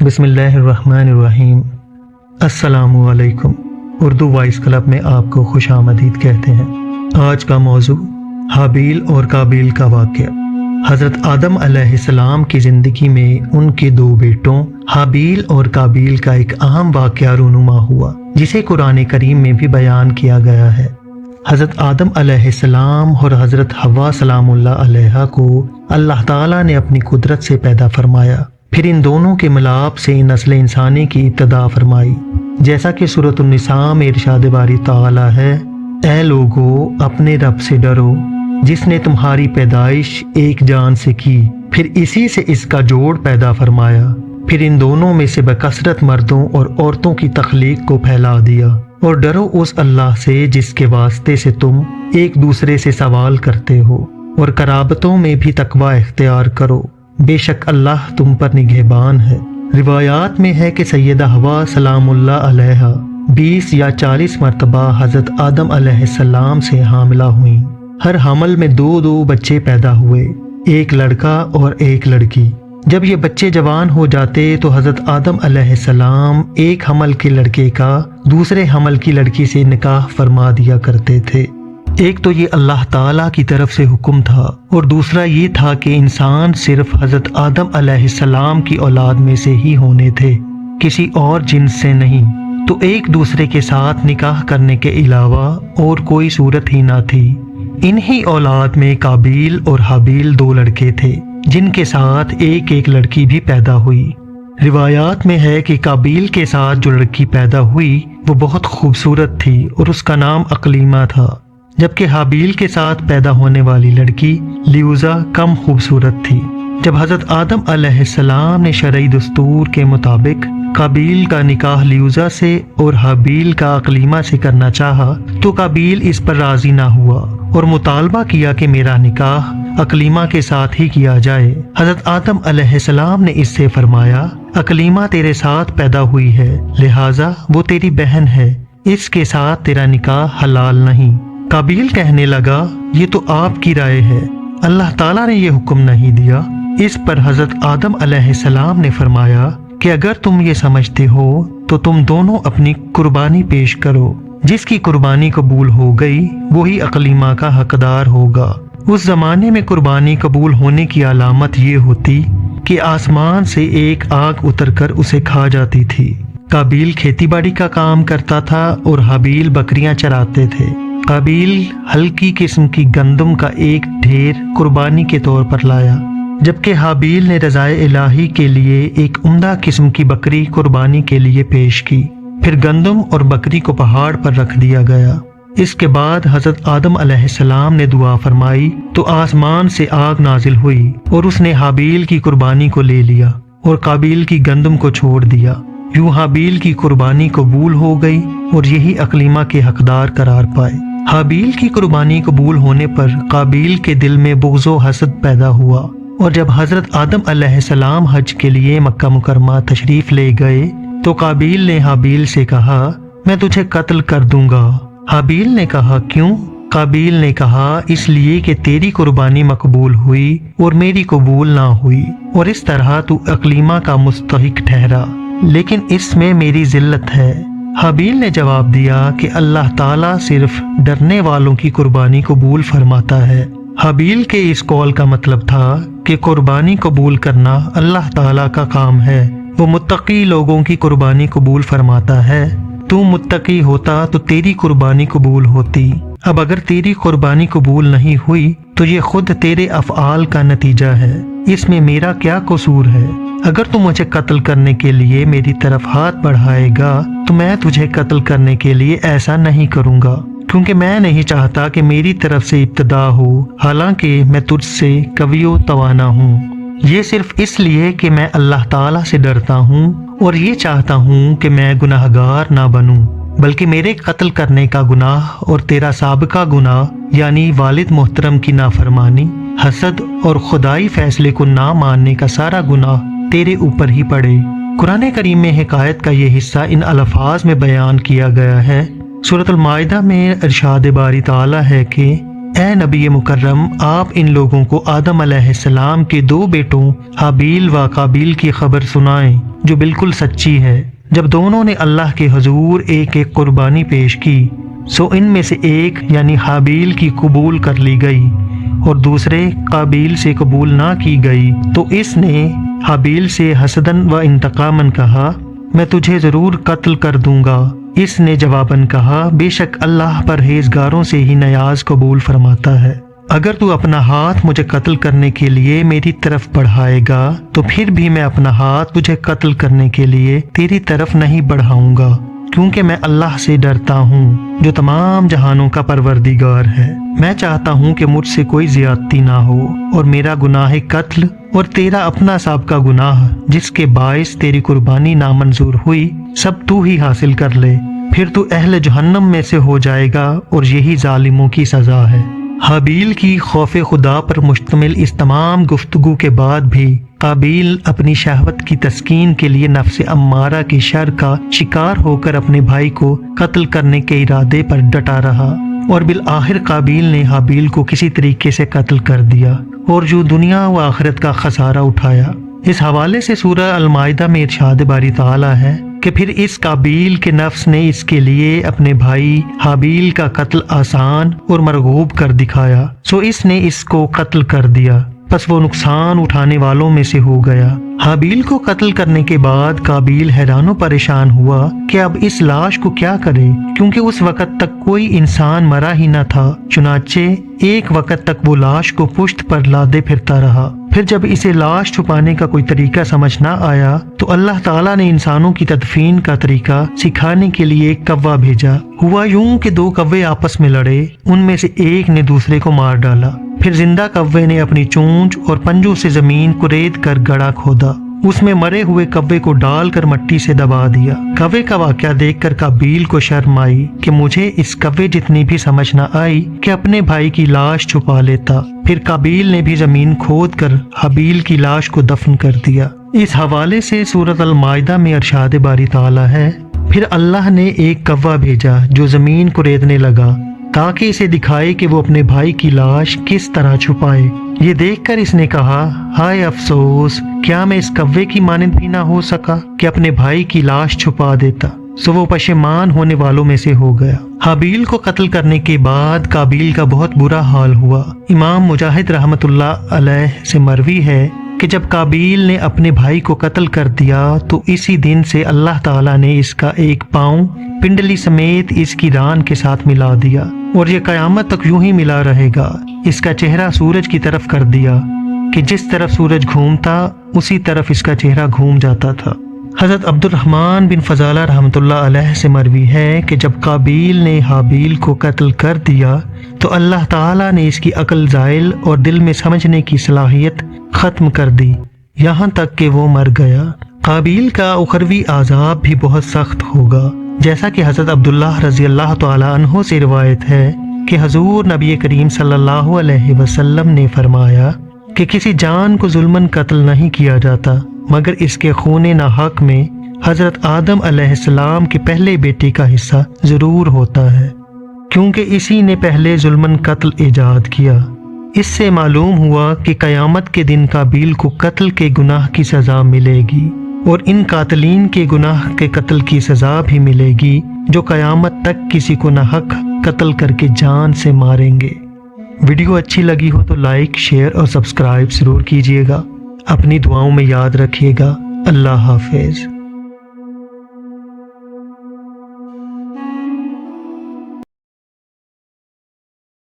بسم اللہ الرحمن الرحیم۔ السلام علیکم۔ اردو وائس کلب میں آپ کو خوش آمدید کہتے ہیں۔ آج کا موضوع حابیل اور قابیل کا واقعہ۔ حضرت آدم علیہ السلام کی زندگی میں ان کے دو بیٹوں حابیل اور قابیل کا ایک اہم واقعہ رونما ہوا، جسے قرآن کریم میں بھی بیان کیا گیا ہے۔ حضرت آدم علیہ السلام اور حضرت حوا سلام اللہ علیہ کو اللہ تعالیٰ نے اپنی قدرت سے پیدا فرمایا، پھر ان دونوں کے ملاپ سے نسل انسانی کی ابتدا فرمائی، جیسا کہ سورۃ النساء میں ارشاد باری تعالیٰ ہے: اے لوگو اپنے رب سے ڈرو جس نے تمہاری پیدائش ایک جان سے کی، پھر اسی سے اس کا جوڑ پیدا فرمایا، پھر ان دونوں میں سے بکثرت مردوں اور عورتوں کی تخلیق کو پھیلا دیا، اور ڈرو اس اللہ سے جس کے واسطے سے تم ایک دوسرے سے سوال کرتے ہو، اور قرابتوں میں بھی تقوی اختیار کرو، بے شک اللہ تم پر نگہبان ہے۔ روایات میں ہے کہ سیدہ حوا سلام اللہ علیہ 20 یا 40 مرتبہ حضرت آدم علیہ السلام سے حاملہ ہوئیں۔ ہر حمل میں دو بچے پیدا ہوئے، ایک لڑکا اور ایک لڑکی۔ جب یہ بچے جوان ہو جاتے تو حضرت آدم علیہ السلام ایک حمل کے لڑکے کا دوسرے حمل کی لڑکی سے نکاح فرما دیا کرتے تھے۔ ایک تو یہ اللہ تعالیٰ کی طرف سے حکم تھا، اور دوسرا یہ تھا کہ انسان صرف حضرت آدم علیہ السلام کی اولاد میں سے ہی ہونے تھے، کسی اور جنس سے نہیں، تو ایک دوسرے کے ساتھ نکاح کرنے کے علاوہ اور کوئی صورت ہی نہ تھی۔ انہی اولاد میں قابیل اور حابیل دو لڑکے تھے، جن کے ساتھ ایک لڑکی بھی پیدا ہوئی۔ روایات میں ہے کہ قابیل کے ساتھ جو لڑکی پیدا ہوئی وہ بہت خوبصورت تھی اور اس کا نام اقلیمہ تھا، جبکہ حابیل کے ساتھ پیدا ہونے والی لڑکی لیوزا کم خوبصورت تھی۔ جب حضرت آدم علیہ السلام نے شرعی دستور کے مطابق قابیل کا نکاح لیوزا سے اور حابیل کا اقلیمہ سے کرنا چاہا تو قابیل اس پر راضی نہ ہوا اور مطالبہ کیا کہ میرا نکاح اقلیمہ کے ساتھ ہی کیا جائے۔ حضرت آدم علیہ السلام نے اس سے فرمایا: اقلیمہ تیرے ساتھ پیدا ہوئی ہے، لہٰذا وہ تیری بہن ہے، اس کے ساتھ تیرا نکاح حلال نہیں۔ قابیل کہنے لگا: یہ تو آپ کی رائے ہے، اللہ تعالیٰ نے یہ حکم نہیں دیا۔ اس پر حضرت آدم علیہ السلام نے فرمایا کہ اگر تم یہ سمجھتے ہو تو تم دونوں اپنی قربانی پیش کرو، جس کی قربانی قبول ہو گئی وہی اقلیمہ کا حقدار ہوگا۔ اس زمانے میں قربانی قبول ہونے کی علامت یہ ہوتی کہ آسمان سے ایک آگ اتر کر اسے کھا جاتی تھی۔ قابیل کھیتی باڑی کا کام کرتا تھا اور حابیل بکریاں چراتے تھے۔ قابیل ہلکی قسم کی گندم کا ایک ڈھیر قربانی کے طور پر لایا، جبکہ حابیل نے رضائے الہی کے لیے ایک عمدہ قسم کی بکری قربانی کے لیے پیش کی۔ پھر گندم اور بکری کو پہاڑ پر رکھ دیا گیا۔ اس کے بعد حضرت آدم علیہ السلام نے دعا فرمائی تو آسمان سے آگ نازل ہوئی اور اس نے حابیل کی قربانی کو لے لیا اور قابیل کی گندم کو چھوڑ دیا۔ یوں حابیل کی قربانی قبول ہو گئی اور یہی اقلیمہ کے حقدار قرار پائے۔ حابیل کی قربانی قبول ہونے پر قابیل کے دل میں بغض و حسد پیدا ہوا، اور جب حضرت آدم علیہ السلام حج کے لیے مکہ مکرمہ تشریف لے گئے تو قابیل نے حابیل سے کہا: میں تجھے قتل کر دوں گا۔ حابیل نے کہا: کیوں؟ قابیل نے کہا: اس لیے کہ تیری قربانی مقبول ہوئی اور میری قبول نہ ہوئی، اور اس طرح تو اقلیمہ کا مستحق ٹھہرا، لیکن اس میں میری ذلت ہے۔ حابیل نے جواب دیا کہ اللہ تعالیٰ صرف ڈرنے والوں کی قربانی قبول فرماتا ہے۔ حابیل کے اس قول کا مطلب تھا کہ قربانی قبول کرنا اللہ تعالیٰ کا کام ہے، وہ متقی لوگوں کی قربانی قبول فرماتا ہے۔ تو متقی ہوتا تو تیری قربانی قبول ہوتی۔ اب اگر تیری قربانی قبول نہیں ہوئی تو یہ خود تیرے افعال کا نتیجہ ہے، اس میں میرا کیا قصور ہے؟ اگر تو مجھے قتل کرنے کے لیے میری طرف ہاتھ بڑھائے گا تو میں تجھے قتل کرنے کے لیے ایسا نہیں کروں گا، کیونکہ میں نہیں چاہتا کہ میری طرف سے ابتدا ہو، حالانکہ میں تجھ سے قوی و توانا ہوں۔ یہ صرف اس لیے کہ میں اللہ تعالیٰ سے ڈرتا ہوں اور یہ چاہتا ہوں کہ میں گناہ گار نہ بنوں، بلکہ میرے قتل کرنے کا گناہ اور تیرا سابقہ گناہ یعنی والد محترم کی نافرمانی، حسد اور خدائی فیصلے کو نہ ماننے کا سارا گناہ تیرے اوپر ہی پڑے۔ قرآن کریم میں حکایت کا یہ حصہ ان الفاظ میں بیان کیا گیا ہے۔ سورۃ المائدہ میں ارشاد باری تعالیٰ ہے کہ اے نبی مکرم، آپ ان لوگوں کو آدم علیہ السلام کے 2 بیٹوں حابیل و قابیل کی خبر سنائیں جو بالکل سچی ہے۔ جب دونوں نے اللہ کے حضور ایک ایک قربانی پیش کی سو ان میں سے ایک یعنی حابیل کی قبول کر لی گئی اور دوسرے قابیل سے قبول نہ کی گئی، تو اس نے حابیل سے حسدن و انتقامن کہا، میں تجھے ضرور قتل کر دوں گا۔ اس نے جواباً کہا، بے شک اللہ پرہیزگاروں سے ہی نیاز قبول فرماتا ہے، اگر تو اپنا ہاتھ مجھے قتل کرنے کے لیے میری طرف بڑھائے گا تو پھر بھی میں اپنا ہاتھ تجھے قتل کرنے کے لیے تیری طرف نہیں بڑھاؤں گا، کیونکہ میں اللہ سے ڈرتا ہوں جو تمام جہانوں کا پروردگار ہے۔ میں چاہتا ہوں کہ مجھ سے کوئی زیادتی نہ ہو اور میرا گناہ قتل اور تیرا اپنا سابقہ گناہ جس کے باعث تیری قربانی نامنظور ہوئی سب تو ہی حاصل کر لے، پھر تو اہل جہنم میں سے ہو جائے گا اور یہی ظالموں کی سزا ہے۔ حابیل کی خوف خدا پر مشتمل اس تمام گفتگو کے بعد بھی قابیل اپنی شہوت کی تسکین کے لیے نفس امارہ کے شر کا شکار ہو کر اپنے بھائی کو قتل کرنے کے ارادے پر ڈٹا رہا اور بالآخر قابیل نے حابیل کو کسی طریقے سے قتل کر دیا اور جو دنیا و آخرت کا خسارہ اٹھایا۔ اس حوالے سے سورہ المائدہ میں ارشاد باری تعالیٰ ہے کہ پھر اس قابیل کے نفس نے اس کے لیے اپنے بھائی حابیل کا قتل آسان اور مرغوب کر دکھایا، سو اس نے اس کو قتل کر دیا، پس وہ نقصان اٹھانے والوں میں سے ہو گیا۔ حابیل کو قتل کرنے کے بعد قابیل حیران و پریشان ہوا کہ اب اس لاش کو کیا کرے، کیونکہ اس وقت تک کوئی انسان مرا ہی نہ تھا، چنانچہ ایک وقت تک وہ لاش کو پشت پر لادے پھرتا رہا۔ پھر جب اسے لاش چھپانے کا کوئی طریقہ سمجھ نہ آیا تو اللہ تعالیٰ نے انسانوں کی تدفین کا طریقہ سکھانے کے لیے ایک کوا بھیجا۔ ہوا یوں کہ 2 کوے آپس میں لڑے، ان میں سے ایک نے دوسرے کو مار ڈالا، پھر زندہ کوے نے اپنی چونچ اور پنجوں سے زمین کرید کر گڑھا کھودا، اس میں مرے ہوئے کوے کو ڈال کر مٹی سے دبا دیا۔ کوے کا واقعہ دیکھ کر قابیل کو شرم آئی کہ مجھے اس کوے جتنی بھی سمجھ نہ آئی کہ اپنے بھائی کی لاش چھپا لیتا۔ پھر قابیل نے بھی زمین کھود کر حابیل کی لاش کو دفن کر دیا۔ اس حوالے سے سورۃ المائدہ میں ارشاد باری تعالیٰ ہے، پھر اللہ نے ایک کوا بھیجا جو زمین کریدنے لگا تاکہ اسے دکھائے کہ وہ اپنے بھائی کی لاش کس طرح چھپائے۔ یہ دیکھ کر اس نے کہا، ہائے افسوس، کیا میں اس کوے کی مانند بھی نہ ہو سکا کہ اپنے بھائی کی لاش چھپا دیتا، سو وہ پشیمان ہونے والوں میں سے ہو گیا۔ حابیل کو قتل کرنے کے بعد قابیل کا بہت برا حال ہوا۔ امام مجاہد رحمۃ اللہ علیہ سے مروی ہے کہ جب قابیل نے اپنے بھائی کو قتل کر دیا تو اسی دن سے اللہ تعالیٰ نے اس کا ایک پاؤں پنڈلی سمیت اس کی ران کے ساتھ ملا دیا اور یہ قیامت تک یوں ہی ملا رہے گا۔ اس کا چہرہ سورج کی طرف کر دیا کہ جس طرف سورج گھومتا اسی طرف اس کا چہرہ گھوم جاتا تھا۔ حضرت عبد الرحمن بن فضالہ رحمۃ اللہ علیہ سے مروی ہے کہ جب قابیل نے حابیل کو قتل کر دیا تو اللہ تعالیٰ نے اس کی عقل زائل اور دل میں سمجھنے کی صلاحیت ختم کر دی، یہاں تک کہ وہ مر گیا۔ قابیل کا اخروی عذاب بھی بہت سخت ہوگا، جیسا کہ حضرت عبداللہ رضی اللہ تعالی عنہ سے روایت ہے کہ حضور نبی کریم صلی اللہ علیہ وسلم نے فرمایا کہ کسی جان کو ظلماً قتل نہیں کیا جاتا مگر اس کے خون ناحق میں حضرت آدم علیہ السلام کے پہلے بیٹے کا حصہ ضرور ہوتا ہے، کیونکہ اسی نے پہلے ظلماً قتل ایجاد کیا۔ اس سے معلوم ہوا کہ قیامت کے دن قابیل کو قتل کے گناہ کی سزا ملے گی اور ان قاتلین کے گناہ کے قتل کی سزا بھی ملے گی جو قیامت تک کسی کو ناحق قتل کر کے جان سے ماریں گے۔ ویڈیو اچھی لگی ہو تو لائک، شیئر اور سبسکرائب ضرور کیجیے گا۔ اپنی دعاؤں میں یاد رکھیے گا۔ اللہ حافظ۔